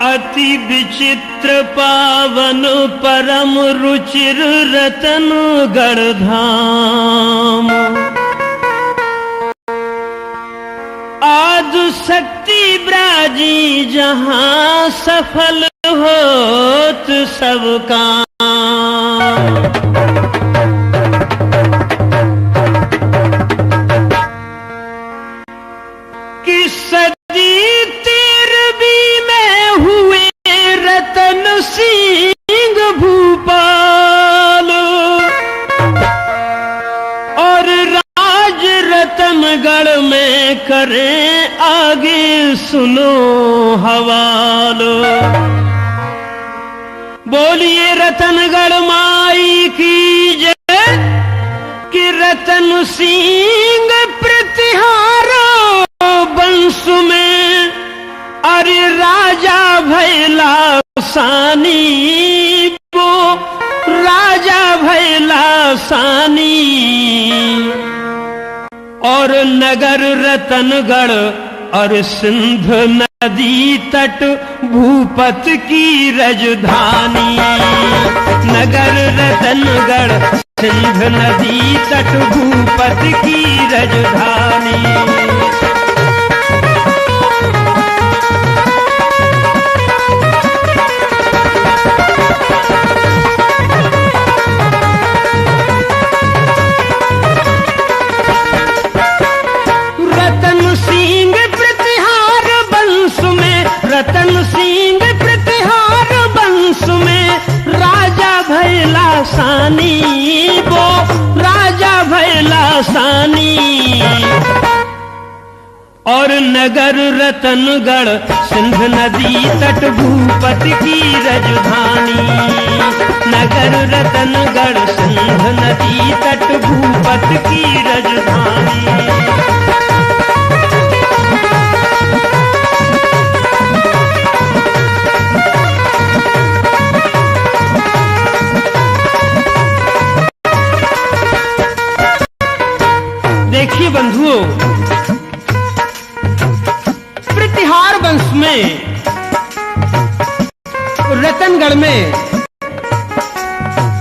अति विचित्र पावन परम रुचिर रतन गढ़धाम। आदि शक्ति ब्राजी जहां सफल होत सब काम। कि सदी तेरहवीं में हुए रतन सिंह भूपाल और राज रतनगढ़ में करें आगे सुनो हवालो। बोलिए रतनगढ़ माई की जय कि रतन सिंह प्रतिहारो वंश में अरे राजा भैला सानी वो राजा भैला सानी। और नगर रतनगढ़ और सिंध नदी तट भूपत की राजधानी। नगर रतनगढ़ सिंध नदी तट भूपत की राजधानी। रतन सिंह प्रतिहार वंश में राजा भैला सानी वो राजा भैला सानी। और नगर रतनगढ़ सिंध नदी तट भूपत की राजधानी। नगर रतनगढ़ सिंध नदी तट भूपत की राजधानी। देखिए बंधुओं, प्रतिहार वंश में रतनगढ़ में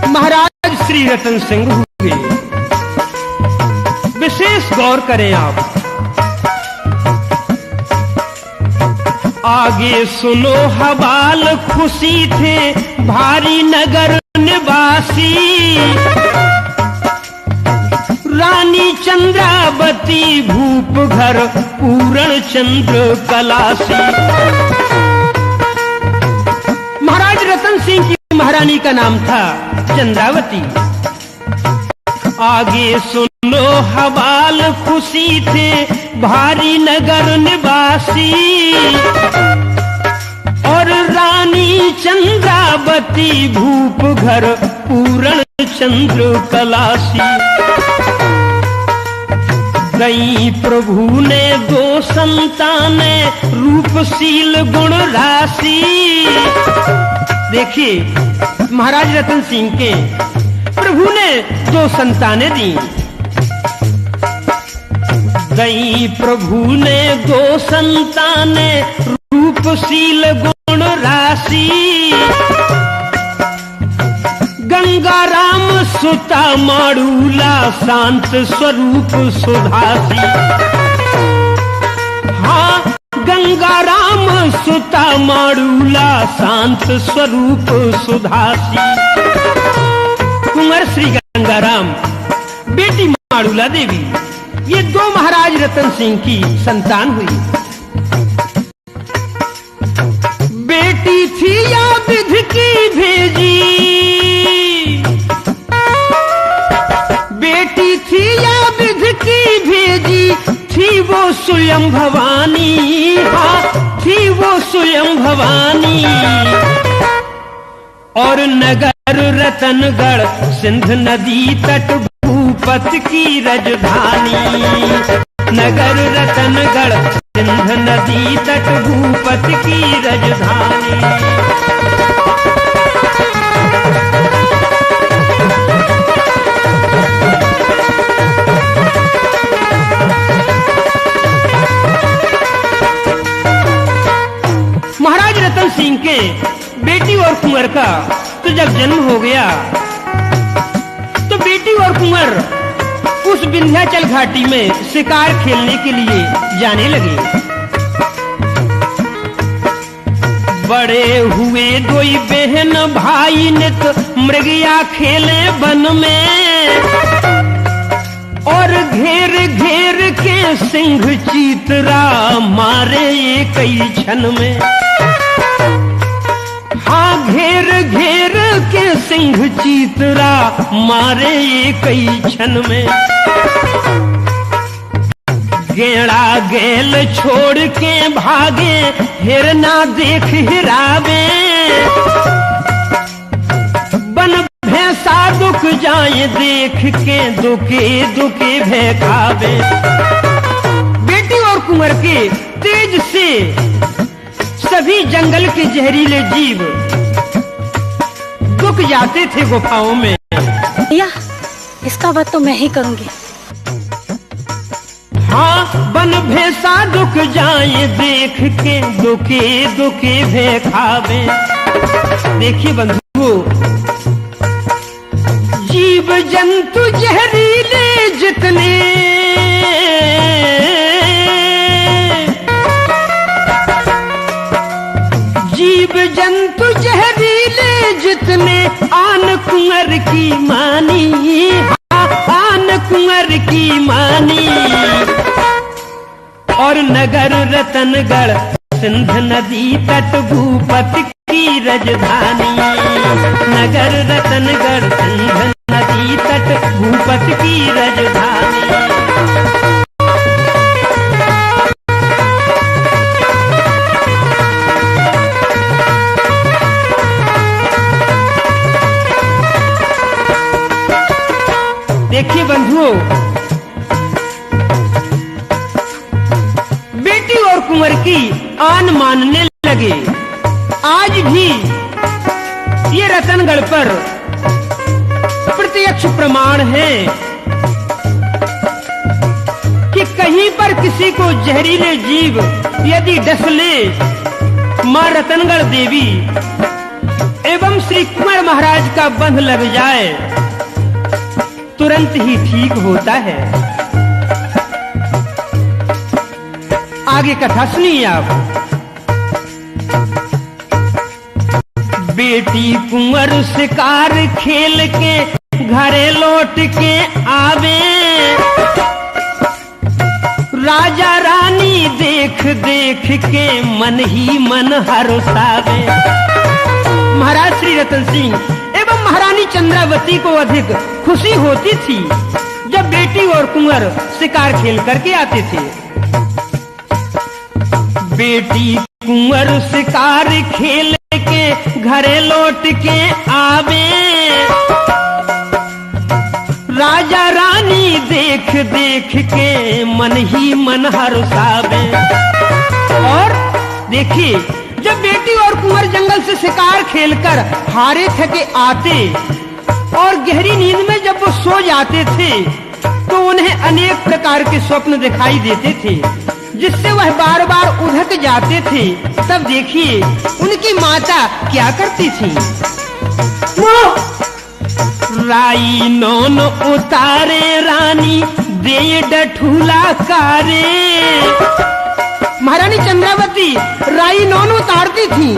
महाराज श्री रतन सिंह हुए। विशेष गौर करें आप। आगे सुनो हवाल खुशी थे भारी नगर निवासी। रानी चंद्रावती भूप घर पूर्ण चंद्र कलासी। महाराज रतन सिंह की महारानी का नाम था चंद्रावती। आगे सुनो हवाल खुशी थे भारी नगर निवासी। और रानी चंद्रावती भूप घर पूर्ण चंद्र कलासी। गई प्रभु ने दो संताने रूपशील गुण राशि। देखिए महाराज रतन सिंह के प्रभु ने दो संतानें दी। गई प्रभु ने दो संतानें रूपशील गुण राशि। गंगाराम सुता माड़ूला शांत स्वरूप सुधासी। हाँ गंगाराम सुता माड़ूला शांत स्वरूप सुधासी। कुंवर श्री गंगाराम बेटी माड़ूला देवी, ये दो महाराज रतन सिंह की संतान हुई। बेटी थी या विधि की भेजी। बेटी थी या विधि की भेजी थी वो स्वयं भवानी। हाँ थी वो स्वयं भवानी। और नगर रतनगढ़ सिंध नदी तट भूपत की राजधानी। नगर रतनगढ़ सिंध नदी तट भूपत की राजधानी। रतन सिंह के बेटी और कुंवर का तो जब जन्म हो गया तो बेटी और कुंवर उस विंध्याचल घाटी में शिकार खेलने के लिए जाने लगे। बड़े हुए दो बहन भाई नित मृगया खेले वन में, और घेर घेर के सिंह चीतरा मारे एक ही क्षण में। हाँ, घेर घेर के सिंह चीतरा मारे एक ही क्षण में। गेड़ा गेल छोड़ के भागे, हिरना देख हिरावे, बन भैंसा दुख जाए देख के दुखे दुखे भैखावे। बेटी और कुंवर के तेज से सभी जंगल के जहरीले जीव दुख जाते थे गुफाओं में। या इसका वध तो मैं ही करूंगी। हाँ, बन भैंसा दुख जाए देख के दुखे दुखे भैखावे। देखिए बंधुओं, जीव जंतु जहरीले जितने जीव जंतु जहरीले जितने आन कुंवर की मानी, आन कुंवर की मानी। और नगर रतनगढ़ सिंध नदी तट भूपति की राजधानी। नगर रतनगढ़ सिंध नदी तट भूपति की राजधानी। देखिए बंधुओं, बेटी और कुंवर की आन मानने लगे। आज भी ये रतनगढ़ पर प्रत्यक्ष प्रमाण है कि कहीं पर किसी को जहरीले जीव यदि डस ले, मां रतनगढ़ देवी एवं श्री कुंवर महाराज का बंध लग जाए, तुरंत ही ठीक होता है। आगे कथा सुनिए आप। बेटी कुंवर शिकार खेल के घरे लौट के आवे, राजा रानी देख देख के मन ही मन हर्षावे। महाराज श्री रतन सिंह एवं महारानी चंद्रावती को अधिक खुशी होती थी जब बेटी और कुंवर शिकार खेल करके आते थे। बेटी कुंवर शिकार खेल के घरे लौट के आवे, राजा रानी देख देख के मन ही मन हर्षावे। और देखिए, जब बेटी और कुंवर जंगल से शिकार खेलकर हारे थके आते और गहरी नींद में जब वो सो जाते थे तो उन्हें अनेक प्रकार के स्वप्न दिखाई देते थे, जिससे वह बार बार उधक जाते थे। तब देखिए उनकी माता क्या करती थी। राई नौन उतारे रानी दे डठूला कारे। महारानी चंद्रावती राई नौन उतारती थी।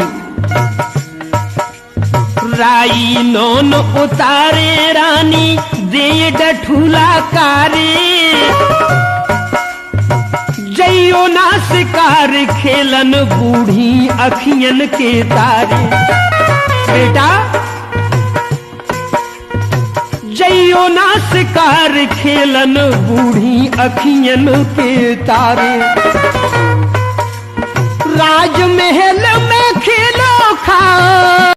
राई नौन उतारे रानी दे डठूला कारे, जइयो ना शिकार खेलन बूढ़ी अखियन के तारे। बेटा, जइयो ना शिकार खेलन बूढ़ी अखियन के तारे। राजमहल में खेलो खाओ,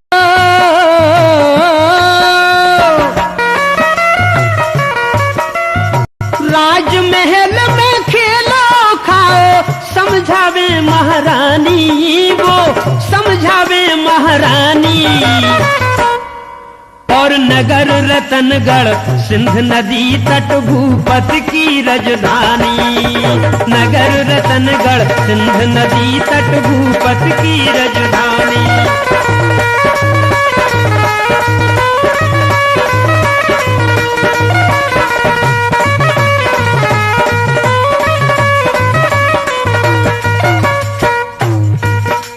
राजमहल में खेलो खाओ, समझावे महारानी वो समझावे महारानी। और नगर रतनगढ़ सिंध नदी तट भूपत की राजधानी। नगर रतनगढ़ सिंध नदी तट भूपत की राजधानी।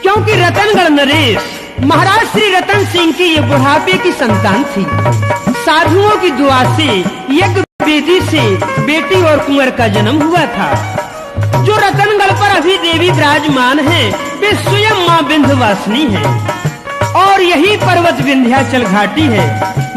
क्योंकि रतनगढ़ नरेश महाराज श्री रतन सिंह की ये बुढ़ापे की संतान थी। साधुओं की दुआ से यज्ञ वेदी से बेटी और कुंवर का जन्म हुआ था। जो रतनगढ़ पर अभी देवी विराजमान हैं, वे स्वयं मां विंध्यवासिनी हैं और यही पर्वत विंध्याचल घाटी है।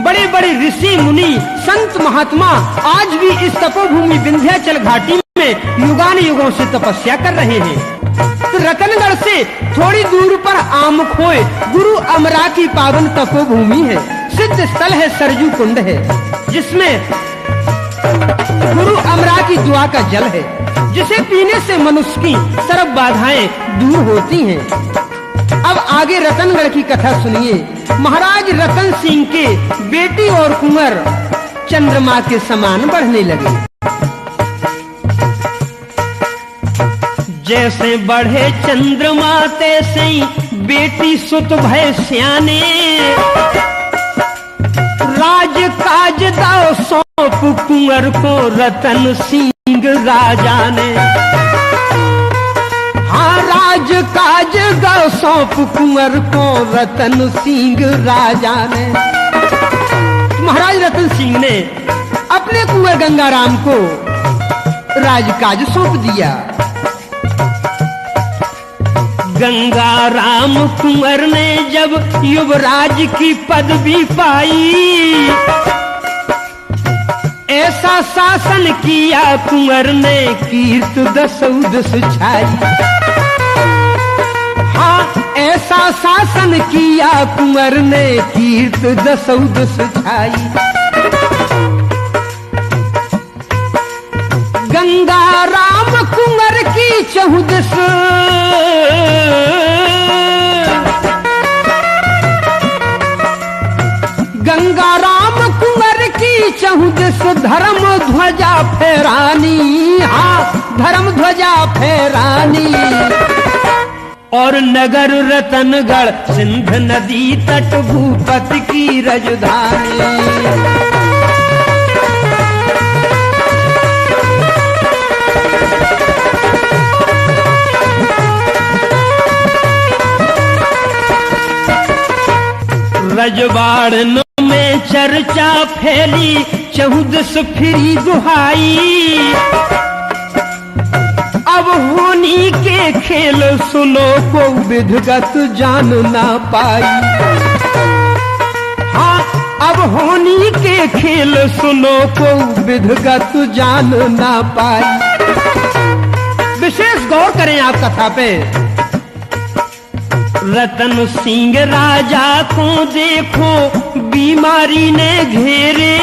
बड़े बड़े ऋषि मुनि संत महात्मा आज भी इस तपोभूमि विंध्याचल घाटी में युगान युगों से तपस्या कर रहे हैं। तो रतनगढ़ से थोड़ी दूर पर आमखोय गुरु अमरा की पावन तपोभूमि है। सिद्ध स्थल है, सरजू कुंड है, जिसमें गुरु अमरा की दुआ का जल है, जिसे पीने से मनुष्य की सर्व बाधाएं दूर होती हैं। अब आगे रतनगढ़ की कथा सुनिए। महाराज रतन सिंह के बेटी और कुंवर चंद्रमा के समान बढ़ने लगे। जैसे बढ़े चंद्रमा तैसे ही बेटी सुत भय स्याने। राज काज दाओ सौंप कुंवर को रतन सिंह राजा ने। हाँ, राज काज दाओ सौंप कुंवर को रतन सिंह राजा ने। महाराज रतन सिंह ने अपने कुंवर गंगाराम को राजकाज सौंप दिया। गंगाराम कुंवर ने जब युवराज की पदवी पाई, ऐसा शासन किया कुंवर ने कीर्त दसौद छाई। हाँ, ऐसा शासन किया कुंवर ने कीर्त दसौद छाई। गंगाराम कुंवर की चहुदस गंगाराम कुंवर की चहुदस धर्म ध्वजा फहरानी। हाँ, धर्म ध्वजा फहरानी। और नगर रतनगढ़ सिंध नदी तट भूपत की राजधानी। रजवाड़न में चर्चा फैली चहुदस फिरी दुहाई। अब होनी के खेल सुनो को विधगत जान ना पाई। हाँ, अब होनी के खेल सुनो को विधगत जान ना पाई। विशेष गौर करें आप कथा पे। रतन सिंह राजा को देखो बीमारी ने घेरे।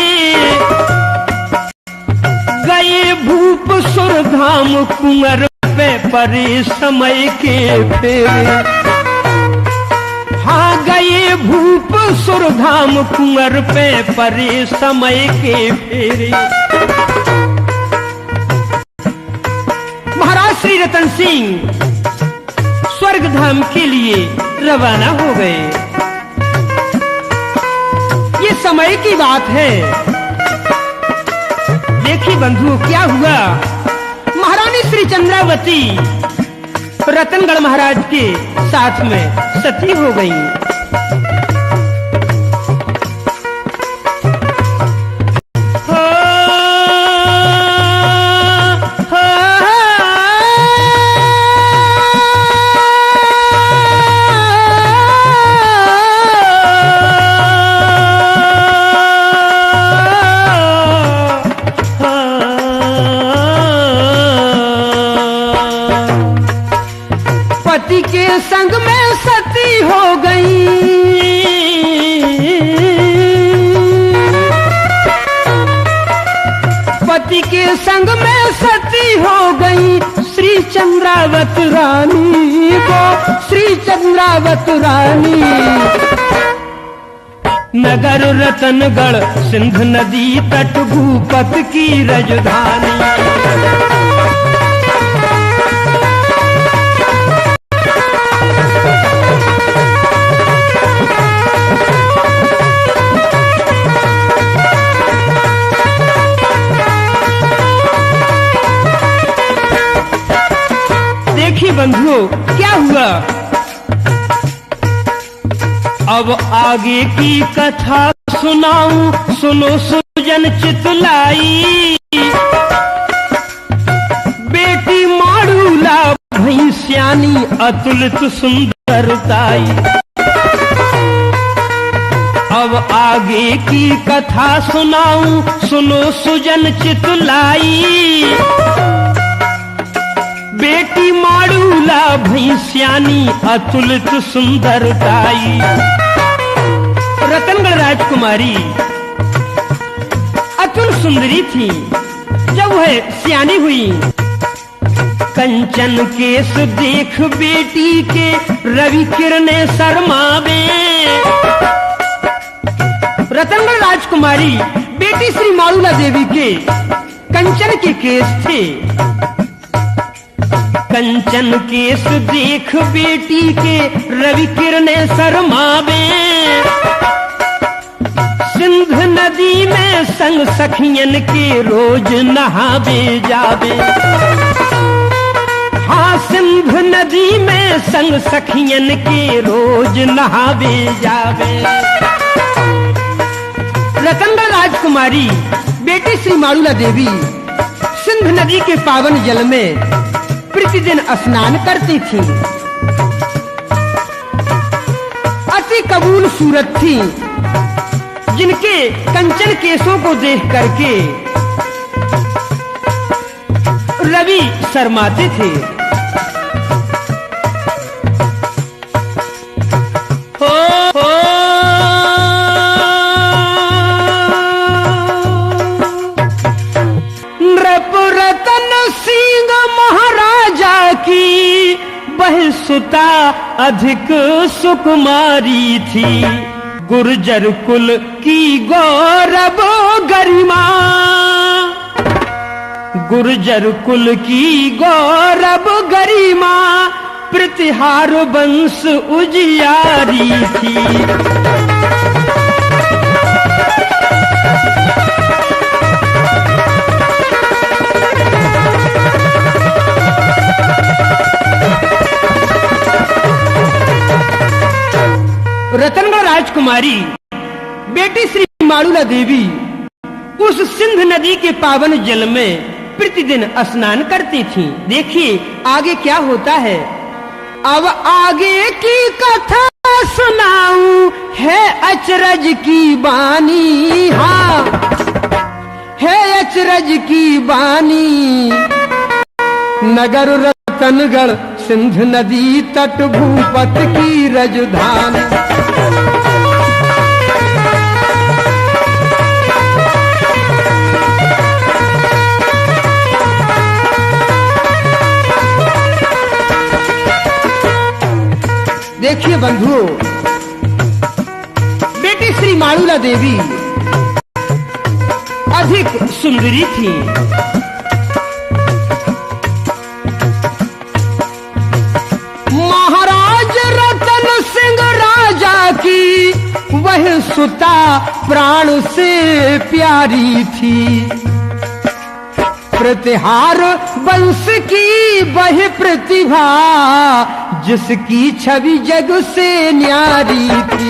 गए भूप सुरधाम कुंवर पे परे समय के फेरे। हाँ, गए भूप सुरधाम कुंवर पे परे समय के फेरे। महाराज श्री रतन सिंह स्वर्ग धाम के लिए रवाना हो गए। ये समय की बात है। देखिए बंधुओं, क्या हुआ। महारानी श्री चंद्रावती रतनगढ़ महाराज के साथ में सती हो गई। पति के संग में सती हो गई। पति के संग में सती हो गई श्री चंद्रावत रानी को। श्री चंद्रावत रानी नगर रतनगढ़ सिंध नदी तट भूपत की राजधानी। देखिए बंधुओं क्या हुआ। अब आगे की कथा सुनाऊं, सुनो सुजन चितलाई। बेटी माड़ूला भई श्यानी अतुलित सुंदरताई। अब आगे की कथा सुनाऊं, सुनो सुजन चितलाई। बेटी माड़ूला भई श्यानी अतुलित सुंदरताई। रतनगढ़ राजकुमारी अतुल सुंदरी थी जब वह सियानी हुई। कंचन केस देख बेटी के रवि किरणें शर्मावे। रतनगढ़ राजकुमारी बेटी श्री माड़ूला देवी के कंचन के केस थे। कंचन केस देख बेटी के रवि किरणें शर्मावे। सिंध नदी में संग सखियन के रोज नहावे जावे। हाँ सिंध नदी में संग सखियन के रोज नहावे जावे। रतनगढ़ राजकुमारी बेटी श्री माड़ूला देवी सिंध नदी के पावन जल में प्रतिदिन स्नान करती थी। अति कबूल सूरत थी जिनके कंचन केसों को देख करके रवि शर्माते थे। नृपरतन सिंह महाराजा की वह सुता अधिक सुकुमारी थी। गुर्जर कुल की गौरव गरिमा। गुर्जर कुल की गौरव गरिमा प्रतिहार वंश उजियारी थी। रतनगढ़ राजकुमारी बेटी श्री माड़ूला देवी उस सिंध नदी के पावन जल में प्रतिदिन स्नान करती थी। देखिए आगे क्या होता है। अब आगे की कथा सुनाऊं, है अचरज की बानी। हाँ है अचरज की बानी। नगर रतनगढ़ सिंध नदी तट भूपत की राजधानी। देखिए बंधुओं बेटी श्री माड़ूला देवी अधिक सुंदरी थी। महाराज रतन सिंह राजा की वह सुता प्राण से प्यारी थी। प्रतिहार वंश की वह प्रतिभा जिसकी छवि जग से न्यारी थी।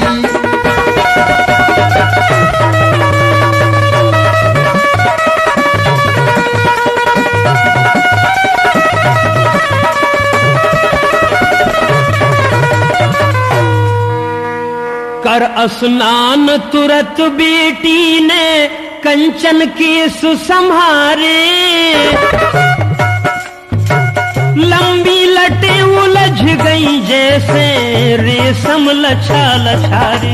कर स्नान तुरत बेटी ने कंचन केस संहारे। लंबी लटे उलझ गई जैसे रेशम लछा लछारी।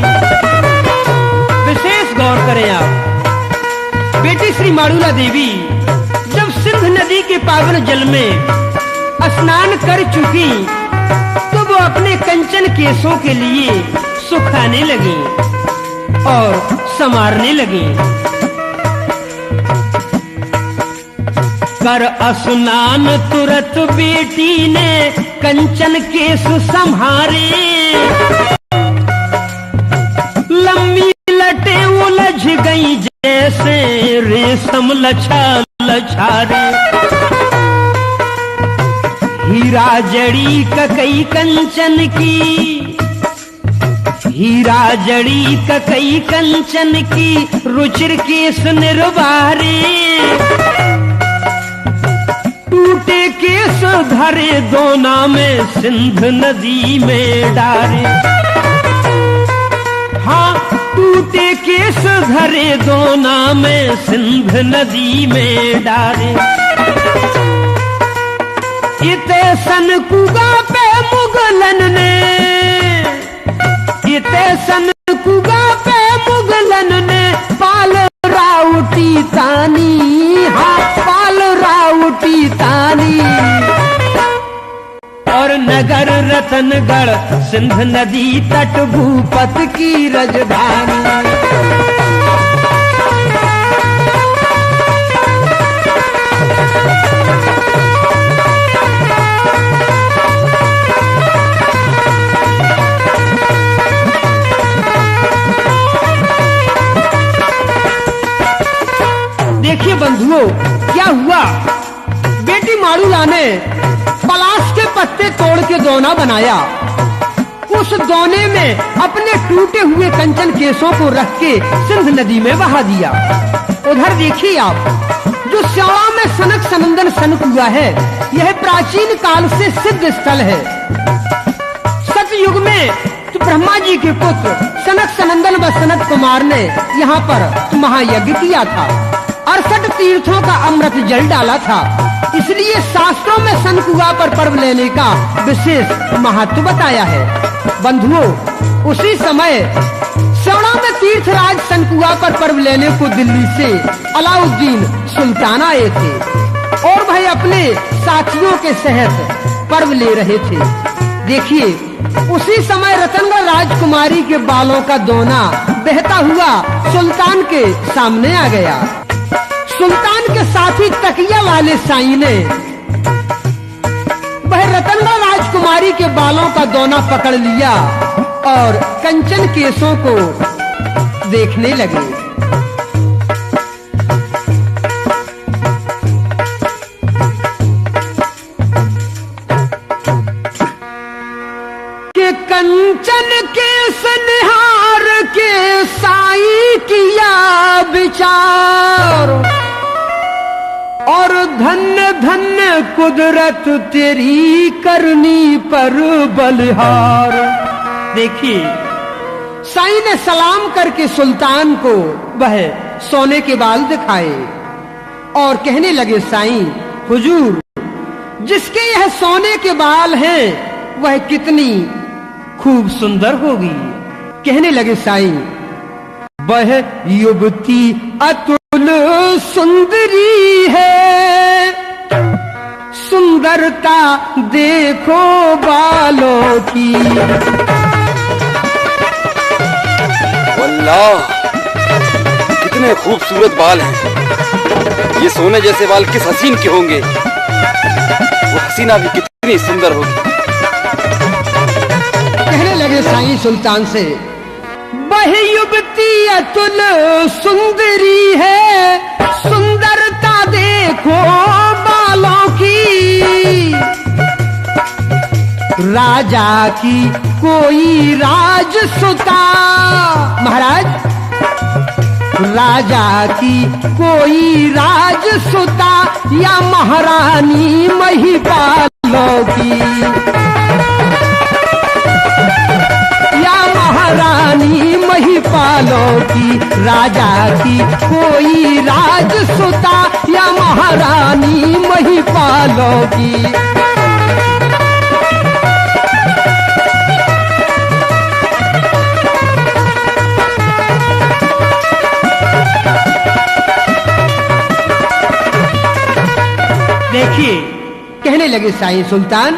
विशेष गौर करें आप, बेटी श्री माड़ूला देवी जब सिंध नदी के पावन जल में स्नान कर चुकी तो वो अपने कंचन केसों के लिए सुखाने लगी। और संवारने लगी। कर स्नान तुरत बेटी ने कंचन केस संहारे, लंबी लटे उलझ गई जैसे रेशम लछा लछारे। हीरा जड़ी ककई कंचन की, हीरा जड़ी ककई कंचन की रुचिर केस निर्वारे। टूटे केस धरे दोना में सिंध नदी में डारे। हाँ, टूटे केस धरे दोना में सिंध नदी में डारे। इते सन कुगा पे मुगलन ने, इते सन कुगा पे मुगलन ने पाल राउटी तानी। हाँ, पाल राउटी तानी। और नगर रतनगढ़ सिंध नदी तट भूपत की राजधानी। देखिए बंधुओं, क्या हुआ। बेटी मारूला ने पलाश के पत्ते तोड़ के दोना बनाया। उस दोने में अपने टूटे हुए कंचन केसों को रख के सिंध नदी में बहा दिया। उधर देखिए आप, जो स्यावा में सनक सनंदन सनक हुआ है, यह प्राचीन काल से सिद्ध स्थल है। सतयुग में तो ब्रह्मा जी के पुत्र सनक सनंदन व सनत कुमार ने यहाँ पर महायज्ञ किया था। 68 तीर्थों का अमृत जल डाला था। इसलिए शास्त्रों में सनकुआ पर पर्व लेने का विशेष महत्व बताया है। बंधुओं, उसी समय स्यावा में तीर्थराज सनकुआ पर पर्व लेने को दिल्ली से अलाउद्दीन सुल्तान आए थे और वह अपने साथियों के सहित पर्व ले रहे थे। देखिए, उसी समय रतनगढ़ राजकुमारी के बालों का दोना बहता हुआ सुल्तान के सामने आ गया। सुल्तान के साथी तकिया वाले साईं ने वह रतनगढ़ राजकुमारी के बालों का दोना पकड़ लिया और कंचन केसों को देखने लगे। के कंचन केस निहार के साईं किया विचार, और धन्य धन्य कुदरत तेरी करनी पर बलिहार। देखिए, साईं ने सलाम करके सुल्तान को वह सोने के बाल दिखाए और कहने लगे, साईं हुजूर, जिसके यह सोने के बाल हैं वह कितनी खूब सुंदर होगी। कहने लगे साईं, वह युवती अतुल सुंदरी है, सुंदरता देखो बालों की। वल्लाह, कितने खूबसूरत बाल हैं। ये सोने जैसे बाल किस हसीन के होंगे। वो हसीना भी कितनी सुंदर होगी। कहने लगे साईं सुल्तान से, वह युवती अतुल सुंदरी है, सुंदरता देखो बालों की। राजा की कोई राजसुता, महाराज, राजा की कोई राजसुता या महारानी महिपालों की, या महारानी महिपालों की। राजा की कोई राजसुता या महारानी महिपालों की। देखिए, कहने लगे साईं सुल्तान,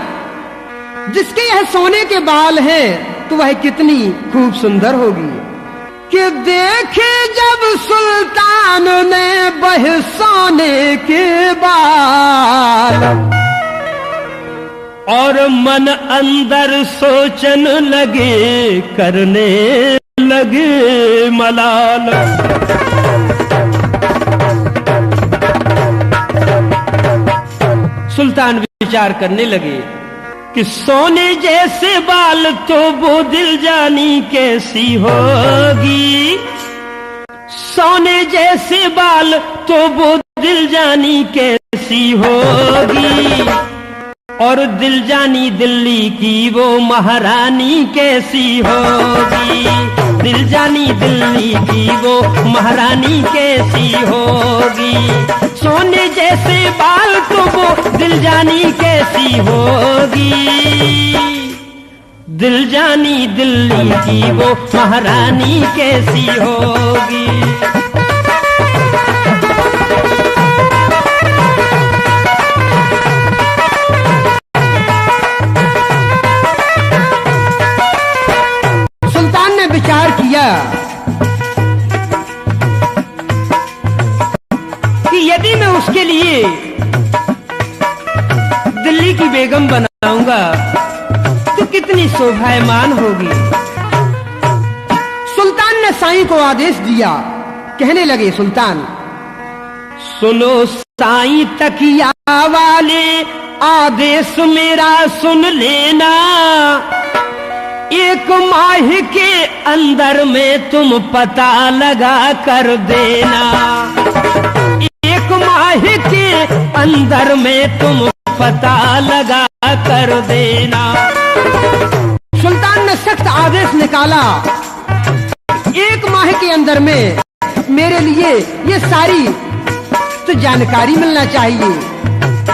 जिसके यह सोने के बाल हैं तो वह कितनी खूब सुंदर होगी। कि देखे जब सुल्तान ने बह सोने के बाल, और मन अंदर सोचन लगे, करने लगे मलाल। सुल्तान विचार करने लगे कि सोने जैसे बाल तो वो दिल जानी कैसी होगी, सोने जैसे बाल तो वो दिल जानी कैसी होगी, और दिल जानी दिल्ली की वो महारानी कैसी होगी, दिल जानी दिल्ली की वो महारानी कैसी होगी, सोने जैसे बाल तो वो दिल जानी कैसी होगी, दिल जानी दिल्ली की वो महारानी कैसी होगी। सुल्तान ने विचार किया कि यदि मैं उसके लिए दिल्ली की बेगम बनाऊंगा तो कितनी शोभायमान होगी। सुल्तान ने साईं को आदेश दिया, कहने लगे सुल्तान, सुनो साईं तकिया वाले, आदेश मेरा सुन लेना, एक माह के अंदर में तुम पता लगा कर देना, एक माह के अंदर में तुम पता लगा कर देना। सुल्तान ने सख्त आदेश निकाला, एक माह के अंदर में मेरे लिए ये सारी तो जानकारी मिलना चाहिए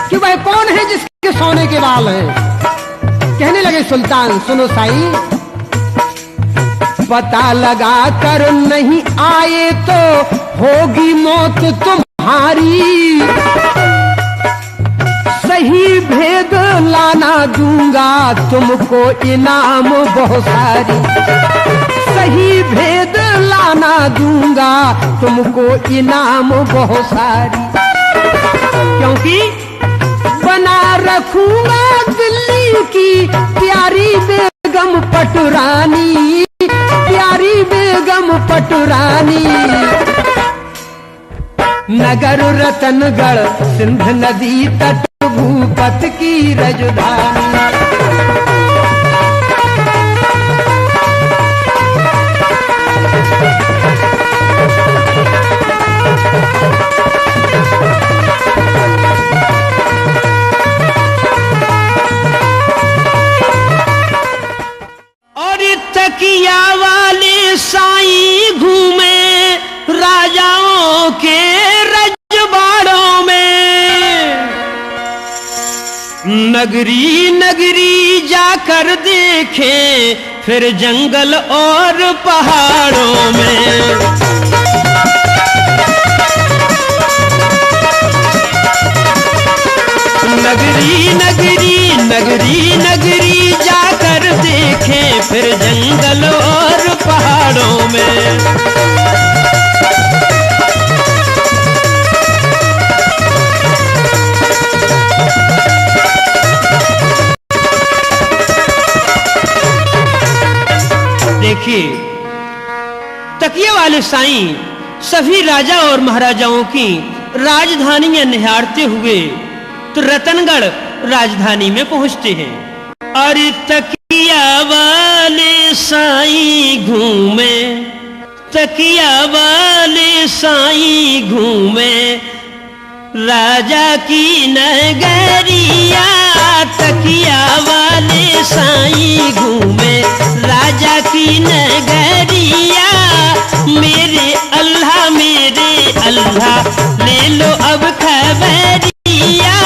कि वह कौन है जिसके सोने के बाल हैं। कहने लगे सुल्तान, सुनो साईं, पता लगा कर नहीं आए तो होगी मौत तुम्हारी, सही भेद लाना दूंगा तुमको इनाम बहुत सारी, सही भेद लाना दूंगा तुमको इनाम बहुत सारी, क्योंकि बना रखूंगा दिल्ली की प्यारी बेगम पटरानी, प्यारी बेगम पटरानी, नगर रतनगढ़ सिंध नदी तट भूपत की राजधानी। और तकिया वाले साईं घूमे राजाओं के रजवाड़ों में, नगरी नगरी जाकर देखे फिर जंगल और पहाड़ों में, नगरी नगरी नगरी नगरी जाकर देखे फिर जंगल और पहाड़ों में। देखिए, तकिया वाले साईं सभी राजा और महाराजाओं की राजधानियां निहारते हुए तो रतनगढ़ राजधानी में पहुंचते हैं। अरे तकिया वाले साईं घूमे, तकिया वाले साईं घूमे राजा की नगरिया, तकिया वाले साईं घूमे राजा की नगरिया, मेरे अल्लाह ले लो अब खबरिया,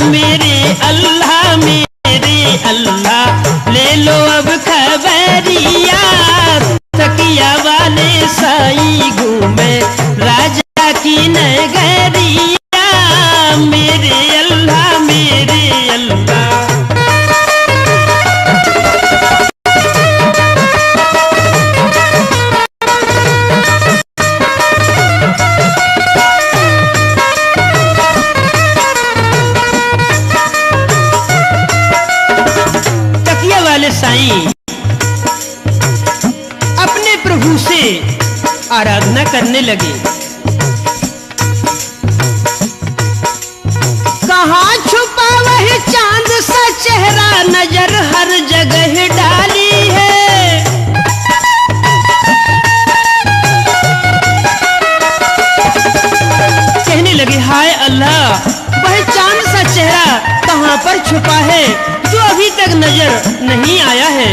मेरे अल्लाह ले लो अब खबरिया, तकिया वाले साईं घूमे राजा की नगरिया, मेरे अल्लाह से आराधना करने लगे। कहाँ छुपा वह चांद सा चेहरा, नजर हर जगह डाली है। कहने लगे हाय अल्लाह, वह चांद सा चेहरा कहाँ पर छुपा है जो अभी तक नजर नहीं आया है।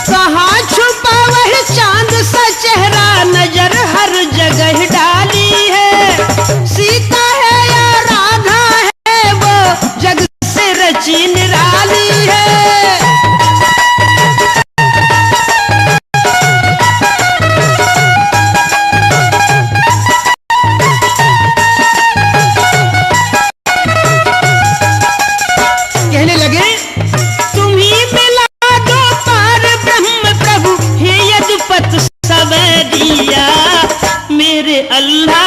कहाँ छुपा वह चांद सा चेहरा, नजर हर जगह डाली है। सीता है या राधा है, वो जग से रची निराली है। कहने लगे तुम ही मिला दो पार ब्रह्म प्रभु, हे यदुपत सवरिया। मेरे अल्लाह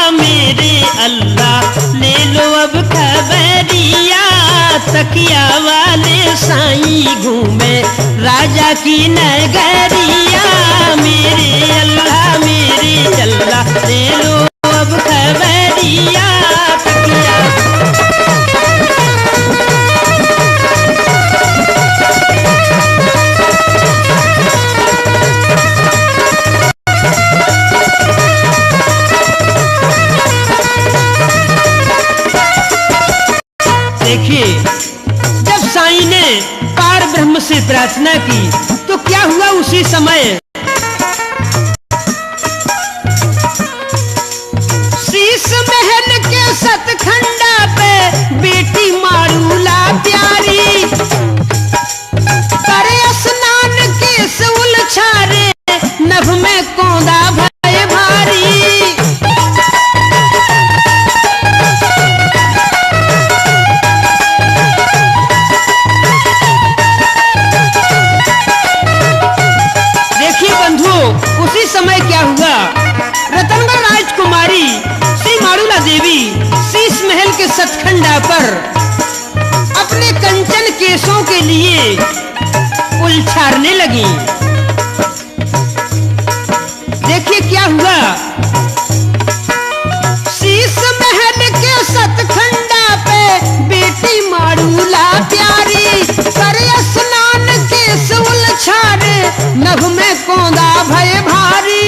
ले लो अब खबरिया। तकिया वाले साईं घूमे राजा की नगरिया। मेरे अल्लाह ले लो अब खबरिया। तकिया देखिए, जब साईं ने पार ब्रह्म से प्रार्थना की तो क्या हुआ उसी समय शीश महल के सतखंडा पे बेटी मारूला प्यारी। करे स्नान केस उलझारे, नभ में कोंदा भय भारी। उसी समय क्या हुआ, रतनगढ़ राजकुमारी श्री मारूला देवी शीश महल के सतखंडा पर अपने कंचन केसों के लिए उलझारने लगी। देखिए क्या हुआ, शीश महल के सतखंडा पे बेटी मारूला प्यारी। करे स्नान केस उलझारे, नभ में कोंदा भय भारी।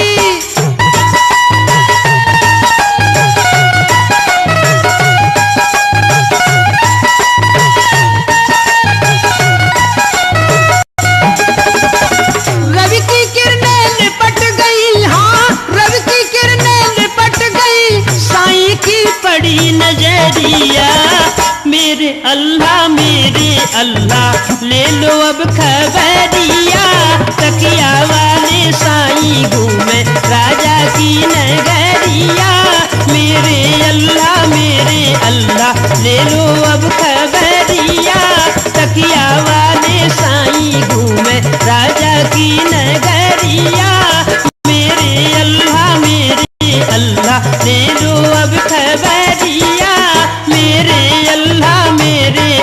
रवि की किरणें लिपट गई, हाँ रवि की किरणें लिपट गई। साईं की पड़ी नजरिया। मेरे अल्लाह ले लो अब खबरिया। तकिया वाले साईं घूमे राजा की नगरिया। मेरे अल्लाह ले लो अब खबरिया। तकिया वाले साईं घूमे राजा की नगरिया। मेरे अल्लाह ले लो अब खबरिया। मेरे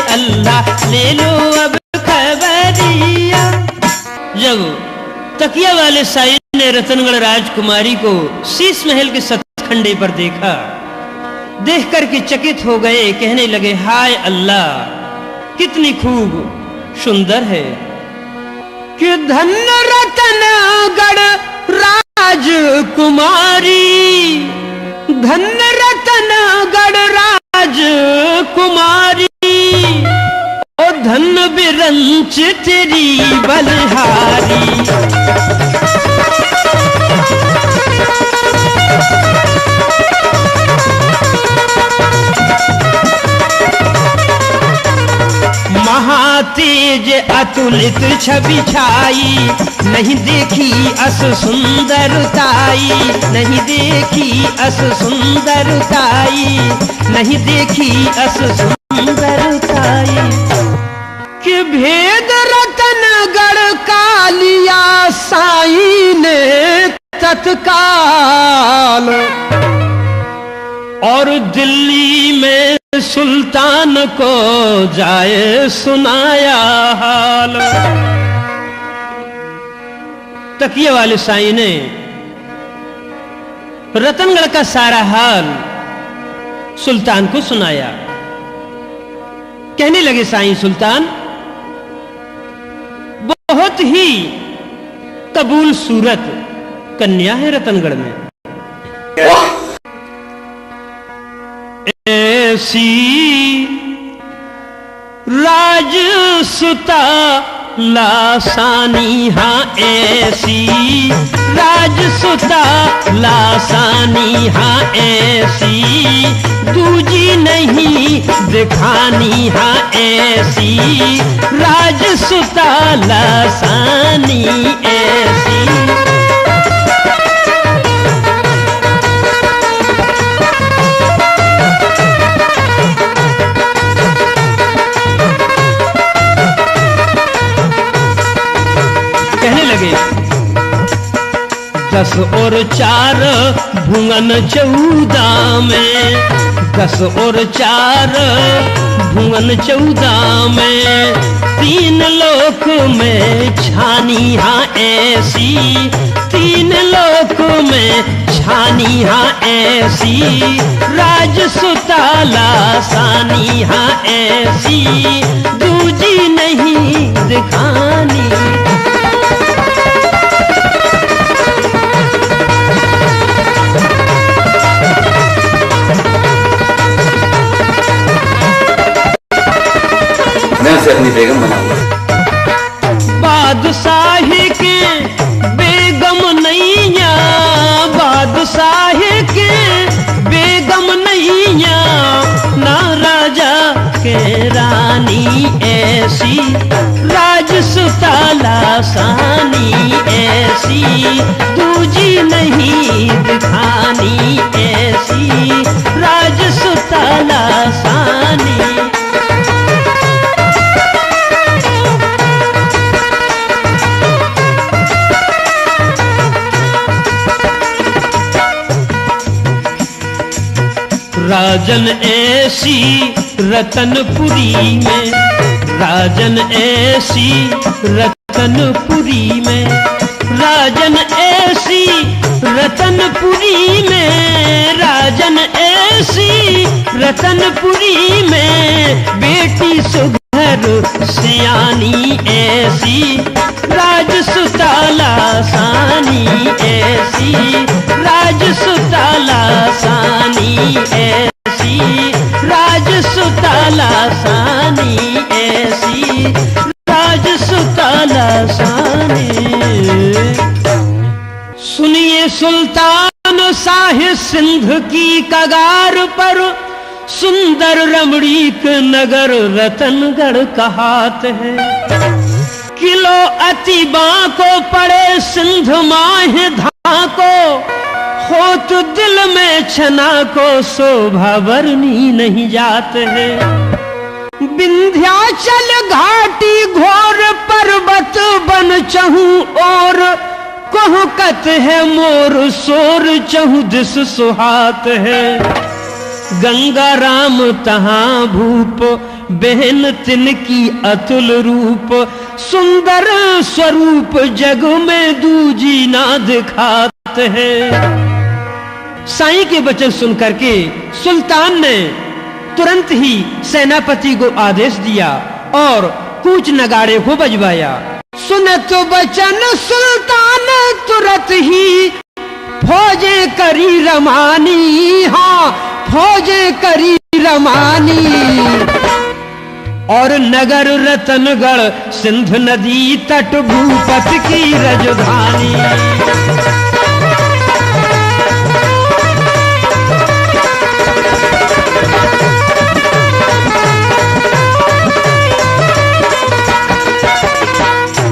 अल्लाह ले लो अब खबरिया। जब तकिया वाले साईं ने रतनगढ़ राजकुमारी को शीश महल के सतखंडे पर देखा, देख करके चकित हो गए। कहने लगे हाय अल्लाह, कितनी खूब सुंदर है कि धन्य रतनगढ़ राजकुमारी। धन्य रतनगढ़ राजकुमारी, ओ धन्य बिरंच तेरी बलहारी। महातेज अतुलित छवि छाई, नहीं देखी अस सुंदरताई। नहीं देखी अस सुंदरताई। नहीं देखी अस सुंदरताई। कि भेद रतनगढ़ का लिया साईं ने तत्काल, और दिल्ली में सुल्तान को जाए सुनाया हाल। तकिए वाले साईं ने रतनगढ़ का सारा हाल सुल्तान को सुनाया। कहने लगे, साईं सुल्तान, बहुत ही कबूल सूरत कन्या है रतनगढ़ में। ऐसी राजसुता लासानी, हाँ ऐसी राजसुता लासानी, हाँ ऐसी दूजी नहीं दिखानी, हाँ ऐसी राजसुता लासानी ऐसी। कहने लगे, 10 और 4 भुवन 14 में, 10 और 4 भुवन 14 में, 3 लोक में छानी, हाँ ऐसी 3 लोक में छानी, हाँ ऐसी राजसुता लासानी, हाँ ऐसी दूजी नहीं दिखानी। से अपनी बेगम बनाऊंगा। बादशाही के बेगम नैया, बादशाही के बेगम नैया, ना राजा के रानी ऐसी राजसुता लासानी ऐसी दूजी नहीं दिखानी, ऐसी राजसुता लासानी। राजन ऐसी रतनपुरी में, राजन ऐसी रतनपुरी में, राजन ऐसी रतनपुरी में, राजन ऐसी रतनपुरी में, बेटी सुघर सियानी ऐसी राजसुता लासानी ऐसी राजसुता लासानी ऐसी राजसुता लासानी ऐसी राजसुता लासानी। सुनिए सुल्तान साहिब, सिंध की कगार पर सुंदर रमणीक नगर रतनगढ़ कहात है। किलो अति बांको पड़े सिंध माह धाको, होत दिल में छना को शोभा वर्णी नहीं जात है। विंध्याचल घाटी घोर पर्वत बन चहु और, कोहकत है मोर शोर चहु दिस सुहात है। गंगा राम तहां भूप, बहन तिनकी अतुल रूप, सुंदर स्वरूप जग में दूजी ना दिखात है। साईं के वचन सुनकर के सुल्तान ने तुरंत ही सेनापति को आदेश दिया और कूच नगाड़े को बजवाया। सुनत वचन सुल्तान तुरंत ही फौजे करी रमानी, हाँ फौजे करी रमानी। और नगर रतनगढ़ सिंध नदी तट भूपत की राजधानी।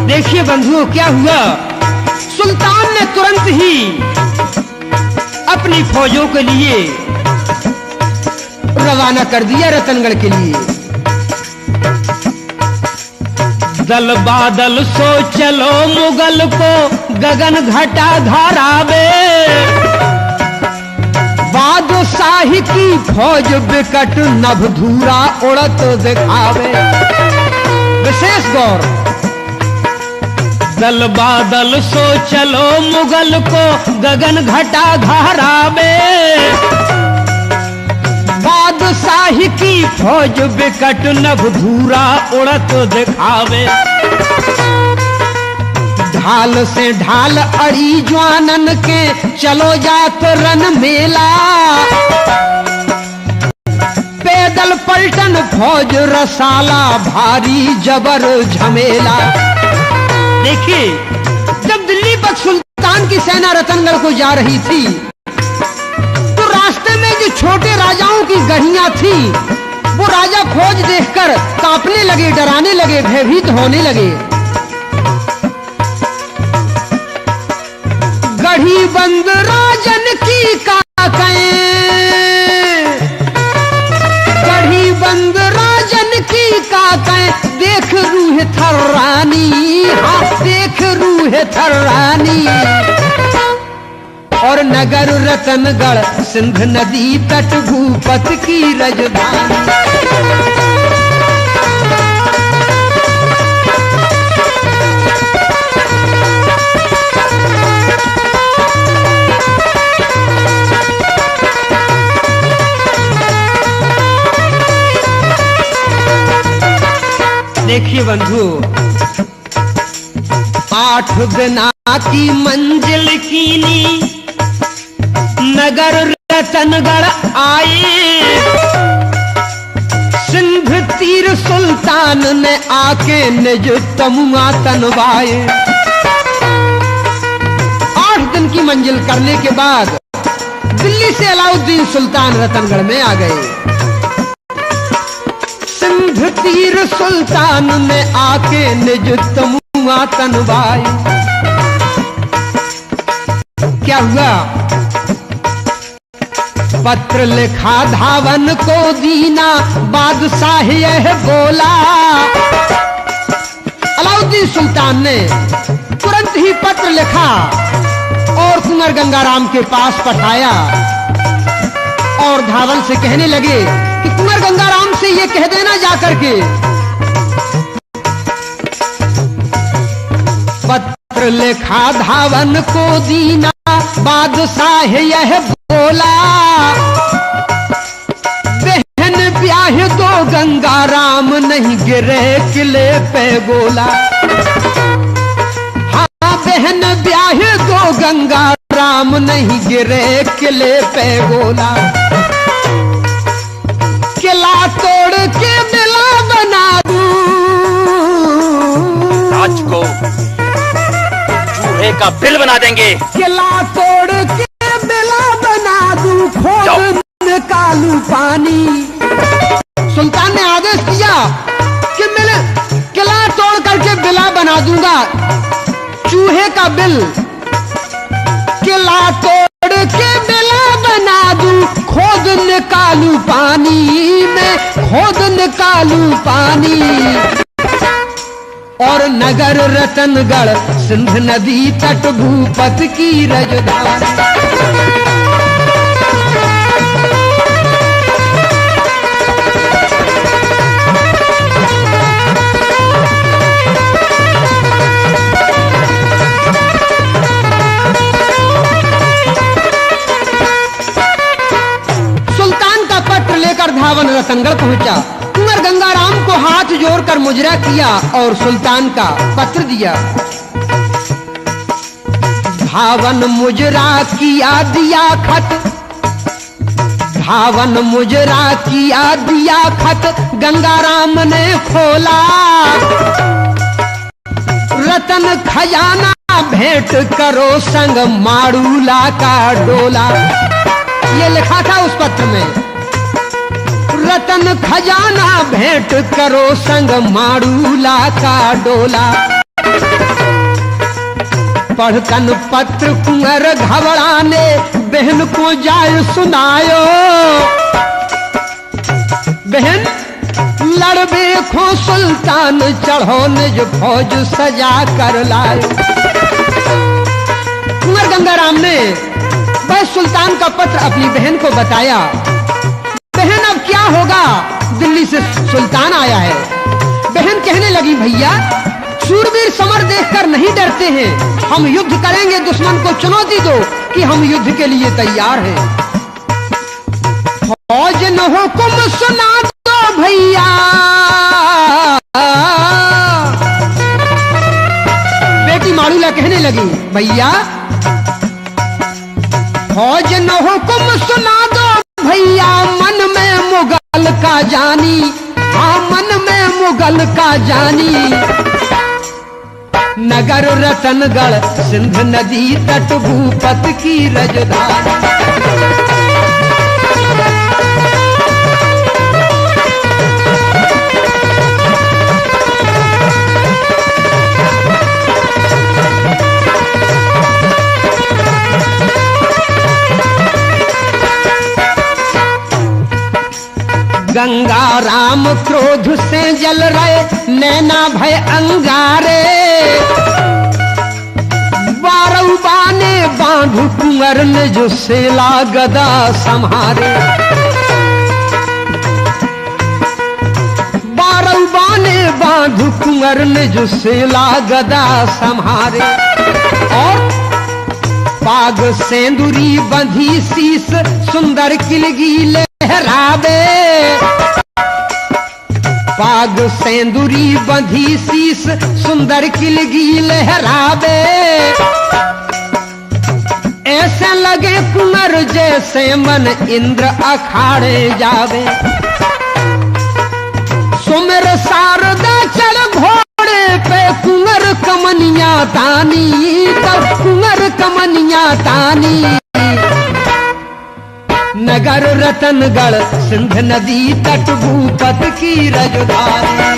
देखिए बंधुओं क्या हुआ, सुल्तान ने तुरंत ही अपनी फौजों के लिए रवाना कर दिया रतनगढ़ के लिए। दल बादल सो चलो मुगल को गगन घटा धारावे, बादशाही की फौज विकट नभ धूरा उड़त दिखावे। विशेष गौर, दल बादल सो चलो मुगल को गगन घटा घहरावे, बादशाही की फौज बिकट नभ धूरा उड़त दिखावे। ढाल से ढाल अड़ी ज्वानन के चलो जात रन मेला, पैदल पलटन फौज रसाला भारी जबर झमेला। देखिए, जब दिल्ली पर सुल्तान की सेना रतनगढ़ को जा रही थी तो रास्ते में जो छोटे राजाओं की गढ़ियां थी वो राजा फौज देखकर कांपने लगे, डराने लगे, भयभीत होने लगे। गढ़ी बंद राजन की काकें, गढ़ी बंद राजन की काकें, देख रूह थर्रानी, हाँ देख रूह थर्रानी। और नगर रतनगढ़ सिंध नदी तट भूपत की राजधानी। देखिए बंधु, 8 दिना की मंजिल कीनी, नगर रतनगढ़ आए। सिंध तीर सुल्तान ने आके निज तमुआ तनवाए। 8 दिन की मंजिल करने के बाद दिल्ली से अलाउद्दीन सुल्तान रतनगढ़ में आ गए। सिंध तीर सुल्तान ने आके निज तमुआ तनवाए। क्या हुआ? पत्र लिखा धावन को दीना, बादशाह यह बोला। अलाउद्दीन सुल्तान ने तुरंत ही पत्र लिखा और कुंवर गंगाराम के पास पठाया और धावन से कहने लगे कि कुंवर गंगाराम से ये कह देना जाकर के पत्र लिखा धावन को दीना, बादशाह यह बोला। बहन ब्याह दो गंगाराम, नहीं गिरे किले पे गोला। हाँ बहन ब्याह दो गंगाराम, नहीं गिरे किले पे गोला। किला तोड़ के बिला बना दूं, राज को चूहे का बिल बना देंगे। किला तोड़ के बिला बना दूं, खोद निकालूं पानी। सुल्तान ने आदेश दिया कि मैं किला तोड़ करके बिला बना दूंगा, चूहे का बिल। किला तोड़ के बिला बना दूं, खोद निकालूं पानी में, खोद निकालूं पानी। और नगर रतनगढ़ सिंध नदी तट भूपत की राजधानी। सुल्तान का पत्र लेकर धावन रतनगढ़ पहुंचा। कुंवर गंगाराम को हाथ जोड़कर मुजरा किया और सुल्तान का पत्र दिया। धावन मुजरा किया दिया खत, धावन मुजरा किया दिया खत, गंगाराम ने खोला। रतन खजाना भेंट करो संग माड़ूला का डोला। ये लिखा था उस पत्र में, रतन खजाना भेंट करो संग माड़ूला का डोला। पढ़कन पत्र कुंवर घबराने, बहन को जाय सुनायो। बहन लड़बे खो सुल्तान, चढ़ो निज फौज सजा कर लायो। कुंवर गंगाराम ने बस सुल्तान का पत्र अपनी बहन को बताया। बहन अब क्या होगा, दिल्ली से सुल्तान आया है। बहन कहने लगी भैया शूरवीर समर देखकर नहीं डरते हैं। हम युद्ध करेंगे, दुश्मन को चुनौती दो कि हम युद्ध के लिए तैयार हैं। फौज न हुकुम सुना दो भैया, बेटी माड़ूला कहने लगी, भैया फौज न हुकुम सुना दो भैया, मन में मुगल का जानी, हाँ मन में मुगल का जानी। नगर रतनगढ़ सिंध नदी तट भूपत की राजधानी। गंगा राम क्रोध से जल रहे, नैना भय अंगारे। बारौबा ने बांध कुंवर ने जो सेला गदा संहारे। बारौबा ने बांध कुंवर ने जो सेला गदा संहारे। और पाग सेंदुरी बंधी शीस, सुंदर किलगी लहरावे। पाग सेंदुरी बंधी शीस, सुंदर किलगी लहरावे। ऐसे लगे कुंवर जैसे मन इंद्र अखाड़े जावे। सुमिर शारदा चढ़ घोड़े पे, कुंवर कमनिया तानी, तब कुंवर कमनिया तानी। नगर रतनगढ़ सिंध नदी तट भूपत की राजधानी।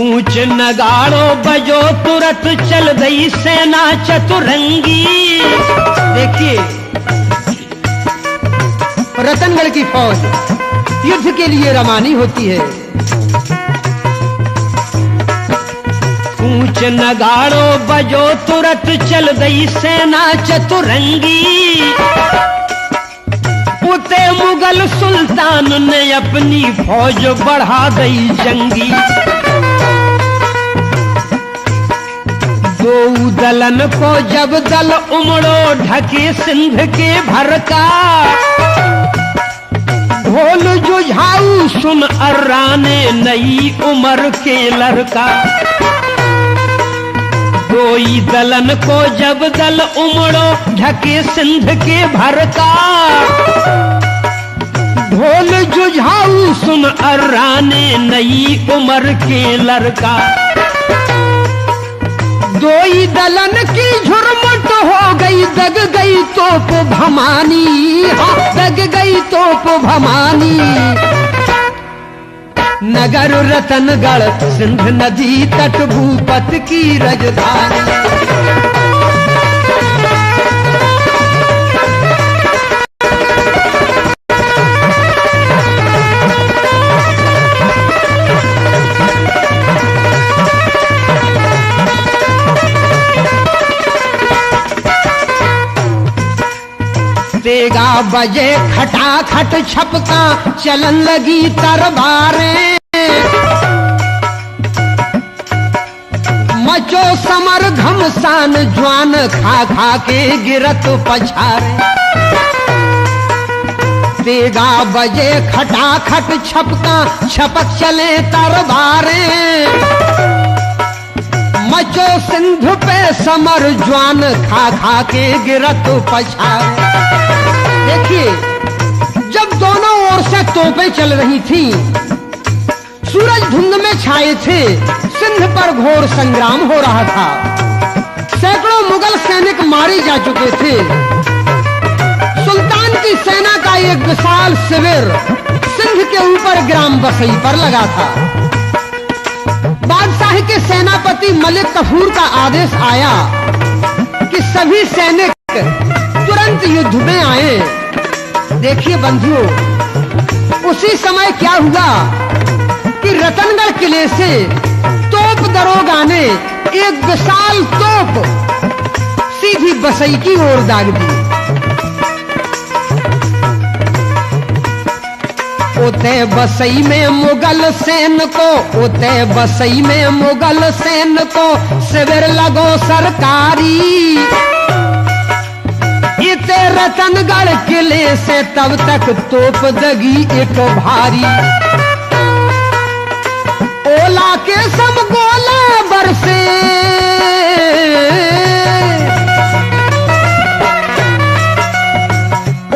ऊंच नगाड़ो बजो तुरत चल गई सेना चतुरंगी। देखिए रतनगढ़ की फौज युद्ध के लिए रवानी होती है। ऊंच नगाड़ो बजो तुरत चल गई सेना चतुरंगी। उते मुगल सुल्तान ने अपनी फौज बढ़ा गई जंगी। दो दलन को जब दल उमड़ो, ढके सिंध के भरका। ढोल जुझाऊ सुन अर्राने, नई उम्र के लड़का। दो दलन को जब दल उमड़ो, ढके सिंध के भरका। ढोल जुझाऊ सुन अर्राने, नई उम्र के लड़का। दोई दलन की झुरमुट हो गई, दग गई तोप भमानी, हाँ दग गई तोप भमानी। नगर रतनगढ़ सिंध नदी तट भूपत की राजधानी। तेगा बजे खटाखट छपका, चलन लगी तरबारें। मचो समर घमसान, ज्वान खा खा के गिरत पछारे। तेगा बजे खटाखट छपका, छपक चले तरबारें। मचो सिंध पे समर, ज्वान खा खा के गिरत पछारे। देखिए जब दोनों ओर से तोपें चल रही थीं, सूरज धुंध में छाए थे, सिंध पर घोर संग्राम हो रहा था। सैकड़ों मुगल सैनिक मारे जा चुके थे। सुल्तान की सेना का एक विशाल शिविर सिंध के ऊपर ग्राम बसई पर लगा था। बादशाह के सेनापति मलिक कफूर का आदेश आया कि सभी सैनिक तुरंत युद्ध में आए। देखिए बंधुओं, उसी समय क्या हुआ कि रतनगढ़ किले से तोप दरोगा ने एक विशाल तोप सीधी बसई की ओर दाग दी। ओते बसई में मुगल सेन को, ओते बसई में मुगल सेन को शिविर लगो सरकारी। इते रतनगढ़ किले से तब तक तोप दगी एक भारी। ओला के सब गोला बरसे,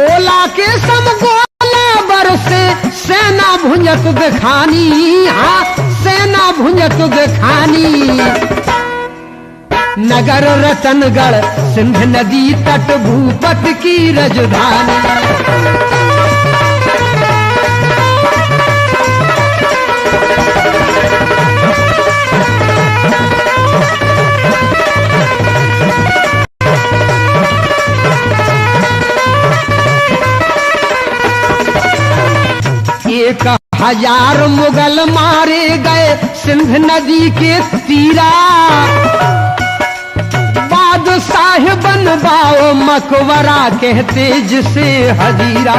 ओला के सब गोला बरसे, सेना भुंजत दिखानी। हाँ, सेना भुंजत दिखानी। नगर रतनगढ़ सिंध नदी तट भूपत की राजधानी। एक 1000 मुगल मारे गए सिंध नदी के तीरा। बादशाह बनवाओ मकबरा कहते जिसे हजीरा।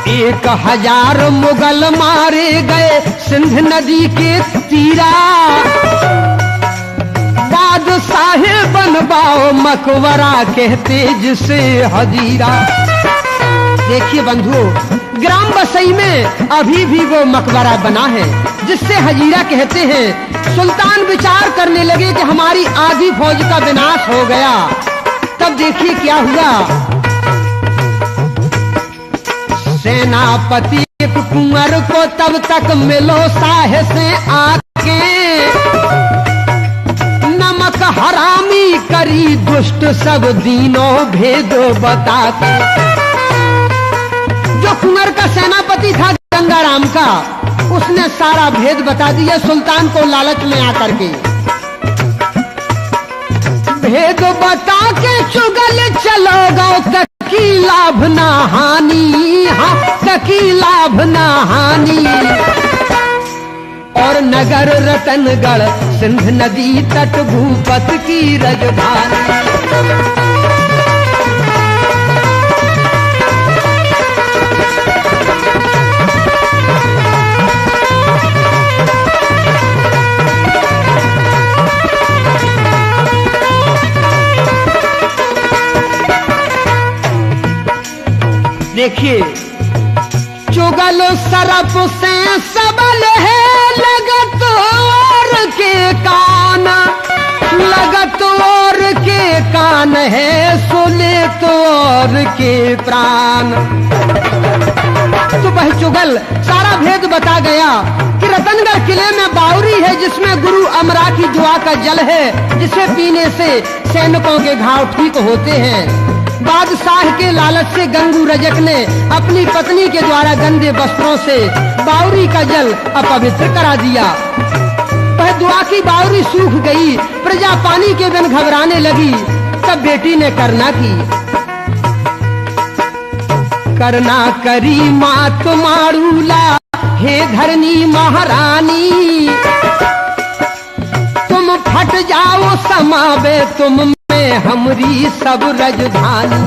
1000 मुगल मारे गए सिंध नदी के तीरा। बादशाह बनवाओ मकबरा कहते जिसे हजीरा। देखिए बंधुओं, ग्राम बसई में अभी भी वो मकबरा बना है जिससे हजीरा कहते हैं। सुल्तान विचार करने लगे कि हमारी आधी फौज का विनाश हो गया। तब देखिए क्या हुआ। सेनापति कुंवर को तब तक मिलो साहे से आके। नमक हरामी करी दुष्ट सब दीनों भेद बताते। जो कुंवर का सेनापति था गंगाराम का, उसने सारा भेद बता दिया सुल्तान को लालच में आकर के। भेद बता के चुगल चलो गो ककी लाभ ना हानि। हाँ, ककी लाभ ना हानि। और नगर रतनगढ़ सिंध नदी तट भूपत की राजधानी। देखिए, चुगल सरप से सबल है लगत और के कान। लगत और के कान है सुने तो और के प्राण। तो वह चुगल सारा भेद बता गया कि रतनगढ़ किले में बावरी है जिसमें गुरु अमरा की दुआ का जल है, जिसे पीने से सैनिकों के घाव ठीक होते हैं। बादशाह के लालच से गंगू रजक ने अपनी पत्नी के द्वारा गंदे वस्त्रों से बावरी का जल अपवित्र करा दिया। वह दुआ की बावरी सूख गई। प्रजा पानी के बिन घबराने लगी। तब बेटी ने करना की। करना करी मात मारूला हे धरनी महारानी। तुम फट जाओ समावे तुम में हमरी सब राजधानी।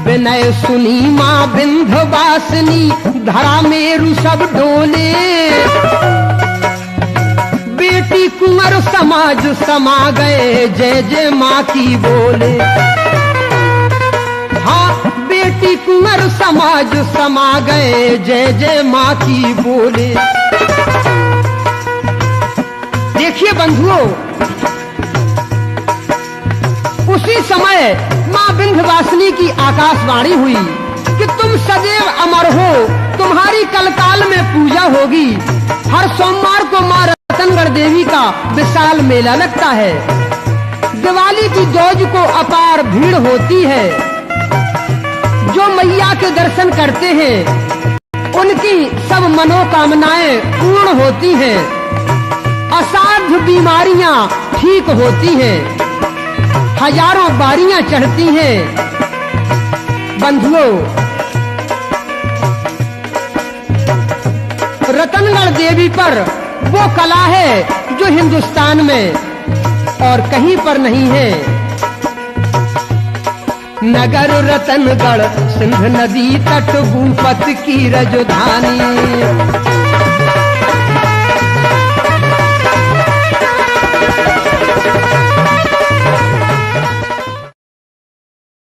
विनय सुनी माँ विंध्यवासिनी धरा मेरु सब डोले। बेटी कुंवर समाज समा गए जय जय माँ की बोले। हाँ, बेटी कुंवर समाज समा गए जय जय माँ की बोले। देखिए बंधुओं, उसी समय माँ विंध्यवासिनी की आकाशवाणी हुई कि तुम सदैव अमर हो, तुम्हारी कलकाल में पूजा होगी। हर सोमवार को माँ रतनगढ़ देवी का विशाल मेला लगता है। दिवाली की दोज को अपार भीड़ होती है। जो मैया के दर्शन करते हैं उनकी सब मनोकामनाएं पूर्ण होती हैं। असाध्य बीमारियां ठीक होती हैं। हजारों बारियां चढ़ती हैं। बंधुओं, रतनगढ़ देवी पर वो कला है जो हिंदुस्तान में और कहीं पर नहीं है। नगर रतनगढ़ सिंध नदी तट भूपत की राजधानी।